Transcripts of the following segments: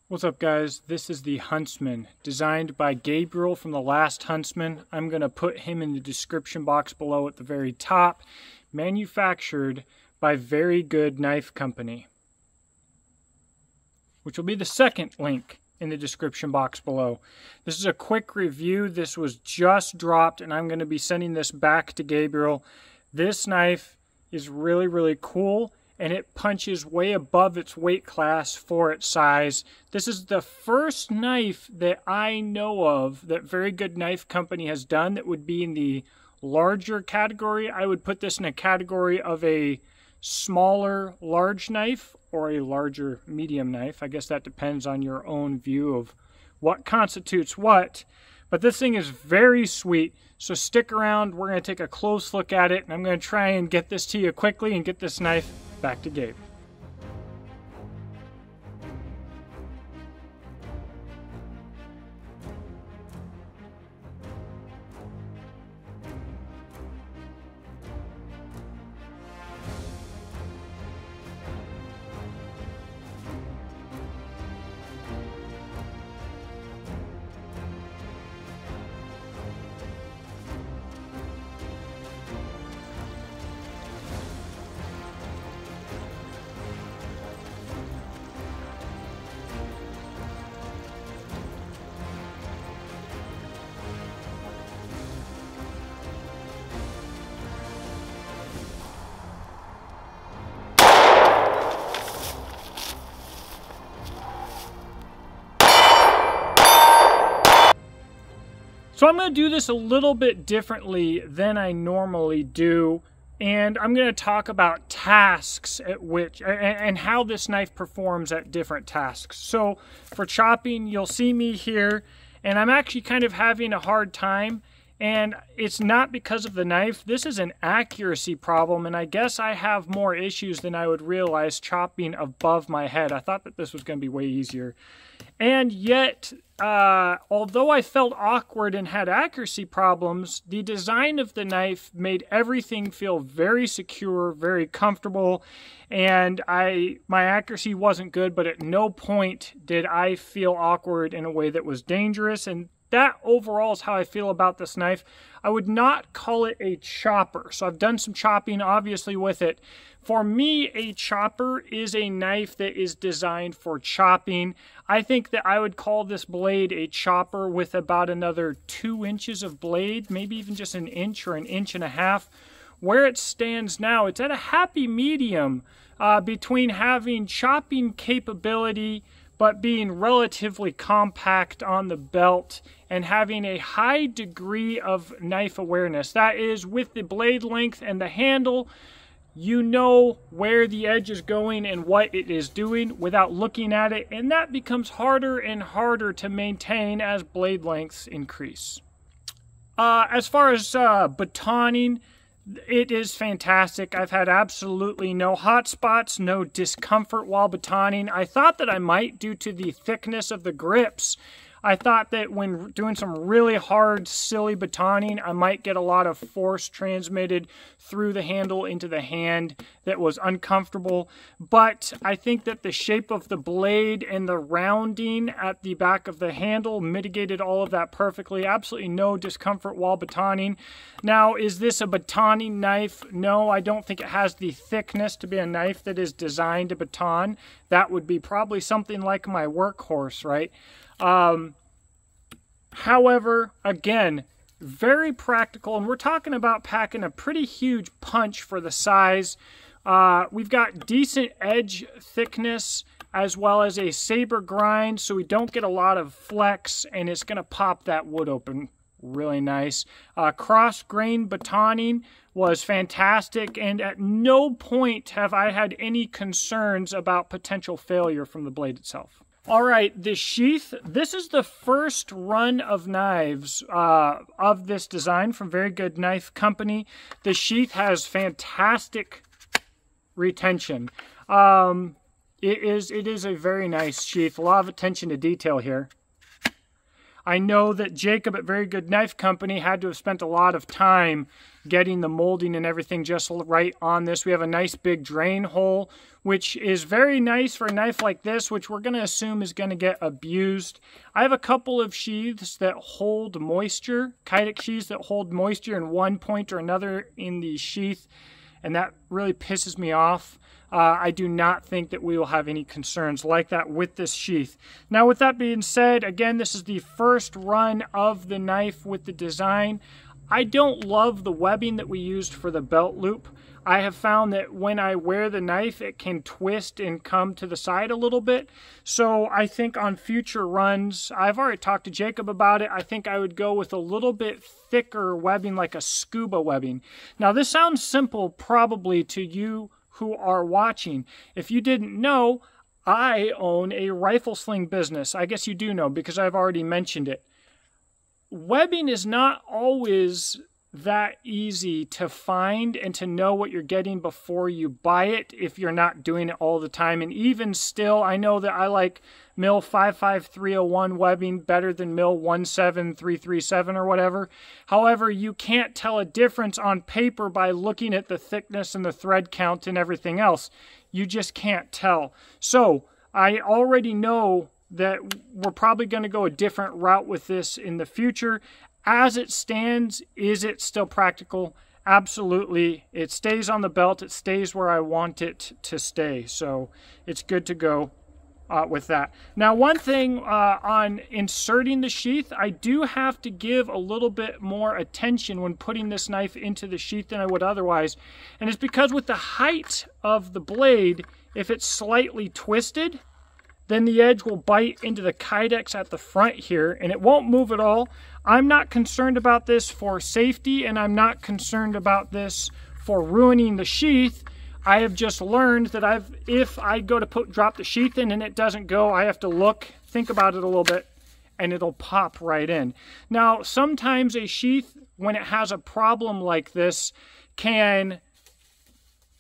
What's up, guys? This is the Huntsman, designed by Gabriel from the Last Huntsman. I'm going to put him in the description box below at the very top. Manufactured by Very Good Knife Company, which will be the second link in the description box below. This is a quick review. This was just dropped, and I'm going to be sending this back to Gabriel. This knife is really cool, and it punches way above its weight class for its size. This is the first knife that I know of that Very Good Knife Company has done that would be in the larger category. I would put this in a category of a smaller large knife or a larger medium knife. I guess that depends on your own view of what constitutes what. But this thing is very sweet, so stick around. We're going to take a close look at it, and I'm going to try and get this to you quickly and get this knife back to Gabe. So I'm going to do this a little bit differently than I normally do, and I'm going to talk about tasks at which and how this knife performs at different tasks. So for chopping, you'll see me here, and I'm actually kind of having a hard time, and it's not because of the knife. This is an accuracy problem, and I guess I have more issues than I would realize chopping above my head. I thought that this was going to be way easier. And yet, although I felt awkward and had accuracy problems, the design of the knife made everything feel very secure, very comfortable, and my accuracy wasn't good, but at no point did I feel awkward in a way that was dangerous, and that overall is how I feel about this knife. I would not call it a chopper. So I've done some chopping, obviously, with it. For me, a chopper is a knife that is designed for chopping. I think that I would call this blade a chopper with about another 2 inches of blade, maybe even just an inch or an inch and a half. Where it stands now, it's at a happy medium between having chopping capability but being relatively compact on the belt and having a high degree of knife awareness. That is, with the blade length and the handle, you know where the edge is going and what it is doing without looking at it, and that becomes harder and harder to maintain as blade lengths increase. As far as batoning, it is fantastic. I've had absolutely no hot spots, no discomfort while batoning. I thought that I might due to the thickness of the grips. I thought that when doing some really hard, silly batoning, I might get a lot of force transmitted through the handle into the hand that was uncomfortable. But I think that the shape of the blade and the rounding at the back of the handle mitigated all of that perfectly. Absolutely no discomfort while batoning. Now, is this a batoning knife? No, I don't think it has the thickness to be a knife that is designed to baton. That would be probably something like my workhorse, right? However, again, very practical, and we're talking about packing a pretty huge punch for the size. We've got decent edge thickness as well as a saber grind, so we don't get a lot of flex, and it's going to pop that wood open really nice. Cross grain batoning was fantastic, and at no point have I had any concerns about potential failure from the blade itself. All right, the Sheath. This is the first run of knives of this design from Very Good Knife Company. The Sheath has fantastic retention. It is a very nice sheath. A lot of attention to detail here. I know that Jacob at Very Good Knife Company had to have spent a lot of time getting the molding and everything just right on this. We have a nice big drain hole, which is very nice for a knife like this, which we're going to assume is going to get abused. I have a couple of sheaths that hold moisture, Kydex sheaths that hold moisture in one point or another in the sheath, and that really pisses me off. I do not think that we will have any concerns like that with this sheath. Now, with that being said, again, this is the first run of the knife with the design. I don't love the webbing that we used for the belt loop. I have found that when I wear the knife, it can twist and come to the side a little bit. So I think on future runs, I've already talked to Jacob about it, I think I would go with a little bit thicker webbing, like a scuba webbing. Now, this sounds simple probably to you who are watching. If you didn't know, I own a rifle sling business. I guess you do know because I've already mentioned it. Webbing is not always that easy to find and to know what you're getting before you buy it if you're not doing it all the time. And even still, I know that I like mil 55301 webbing better than mil 17337 or whatever. However, you can't tell a difference on paper by looking at the thickness and the thread count and everything else. You just can't tell. So I already know that we're probably going to go a different route with this in the future. As it stands, is it still practical? Absolutely. It stays on the belt. It stays where I want it to stay. So it's good to go with that. Now, one thing on inserting the sheath, I do have to give a little bit more attention when putting this knife into the sheath than I would otherwise. And it's because with the height of the blade, if it's slightly twisted, then the edge will bite into the Kydex at the front here, and it won't move at all. I'm not concerned about this for safety, and I'm not concerned about this for ruining the sheath. I have just learned that if I go to drop the sheath in and it doesn't go, I have to look, think about it a little bit, and it'll pop right in. Now, sometimes a sheath, when it has a problem like this, can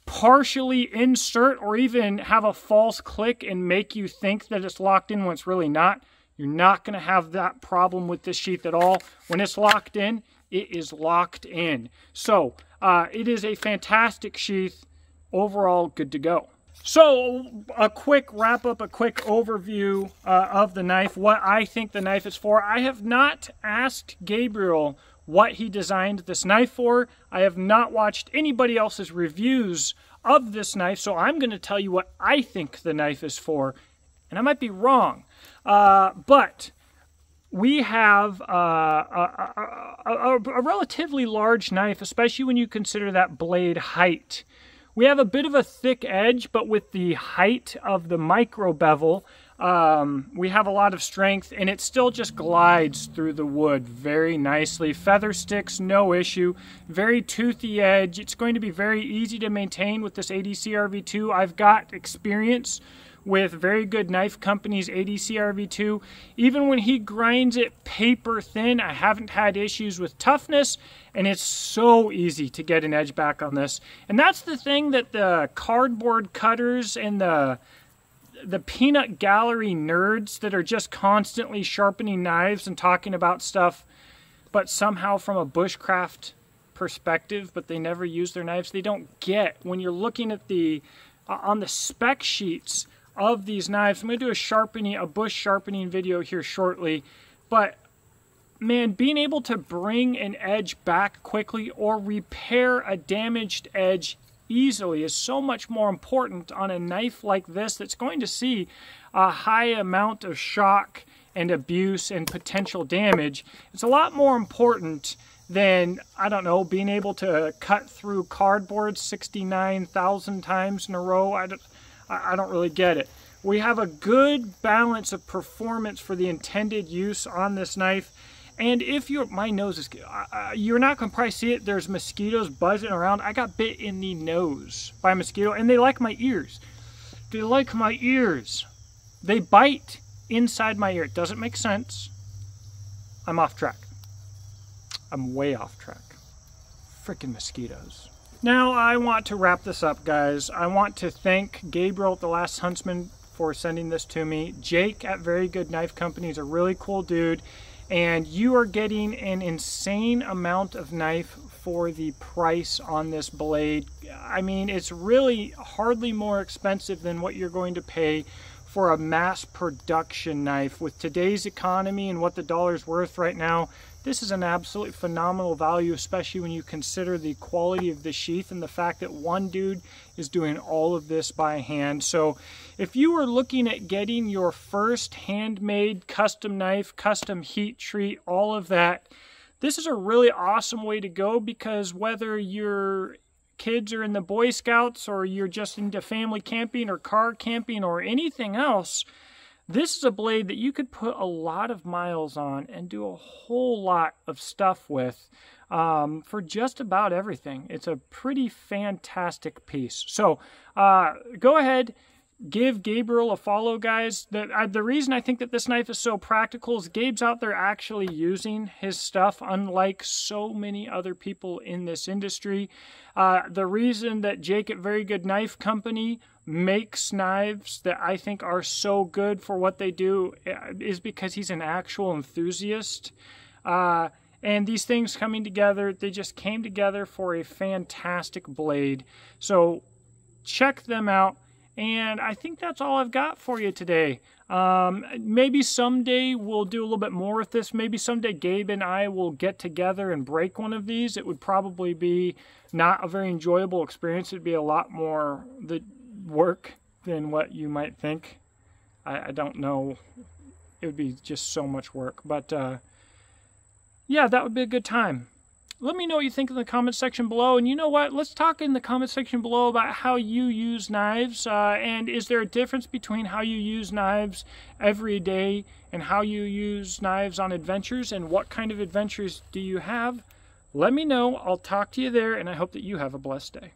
partially insert or even have a false click and make you think that it's locked in when it's really not. You're not going to have that problem with this sheath at all. When it's locked in, it is locked in. So it is a fantastic sheath. Overall, good to go. So a quick wrap up, a quick overview of the knife, what I think the knife is for. I have not asked Gabriel what he designed this knife for. I have not watched anybody else's reviews of this knife, so I'm going to tell you what I think the knife is for, and I might be wrong. But we have a relatively large knife, especially when you consider that blade height. We have a bit of a thick edge, but with the height of the micro bevel, we have a lot of strength, and it still just glides through the wood very nicely. Feather sticks, no issue. Very toothy edge. It's going to be very easy to maintain with this Odysee RV2. I've got experience with Very Good Knife Company's Odysee RV2. Even when he grinds it paper thin, I haven't had issues with toughness, and it's so easy to get an edge back on this. And that's the thing that the cardboard cutters and the peanut gallery nerds that are just constantly sharpening knives and talking about stuff, but somehow from a bushcraft perspective, but they never use their knives, they don't get. When you're looking at the on the spec sheets of these knives, I'm going to do a bush sharpening video here shortly, but man, being able to bring an edge back quickly or repair a damaged edge easily is so much more important on a knife like this that's going to see a high amount of shock and abuse and potential damage. It's a lot more important than, I don't know, being able to cut through cardboard 69,000 times in a row. I don't really get it. We have a good balance of performance for the intended use on this knife. And if my nose is, you're not going to probably see it, there's mosquitoes buzzing around. I got bit in the nose by a mosquito, and they like my ears. They like my ears. They bite inside my ear. It doesn't make sense. I'm off track. I'm way off track. Freaking mosquitoes. Now, I want to wrap this up, guys. I want to thank Gabriel at the Last Huntsman for sending this to me. Jake at Very Good Knife Company is a really cool dude. and you are getting an insane amount of knife for the price on this blade. I mean, it's really hardly more expensive than what you're going to pay for a mass production knife. With today's economy and what the dollar's worth right now, this is an absolutely phenomenal value, especially when you consider the quality of the sheath and the fact that one dude is doing all of this by hand. So if you were looking at getting your first handmade custom knife, custom heat treat, all of that, this is a really awesome way to go, because whether your kids are in the Boy Scouts or you're just into family camping or car camping or anything else, this is a blade that you could put a lot of miles on and do a whole lot of stuff with for just about everything. It's a pretty fantastic piece. So go ahead, give Gabriel a follow, guys. The reason I think that this knife is so practical is Gabe's out there actually using his stuff, unlike so many other people in this industry. The reason that Jake at Very Good Knife Company makes knives that I think are so good for what they do is because he's an actual enthusiast. And these things coming together, they just came together for a fantastic blade. So check them out. And I think that's all I've got for you today. Maybe someday we'll do a little bit more with this. Maybe someday Gabe and I will get together and break one of these. It would probably be not a very enjoyable experience. It'd be a lot more the work than what you might think. I don't know. It would be just so much work. But yeah, that would be a good time. Let me know what you think in the comment section below. And you know what? Let's talk in the comment section below about how you use knives. And is there a difference between how you use knives every day and how you use knives on adventures? And what kind of adventures do you have? Let me know. I'll talk to you there, and I hope that you have a blessed day.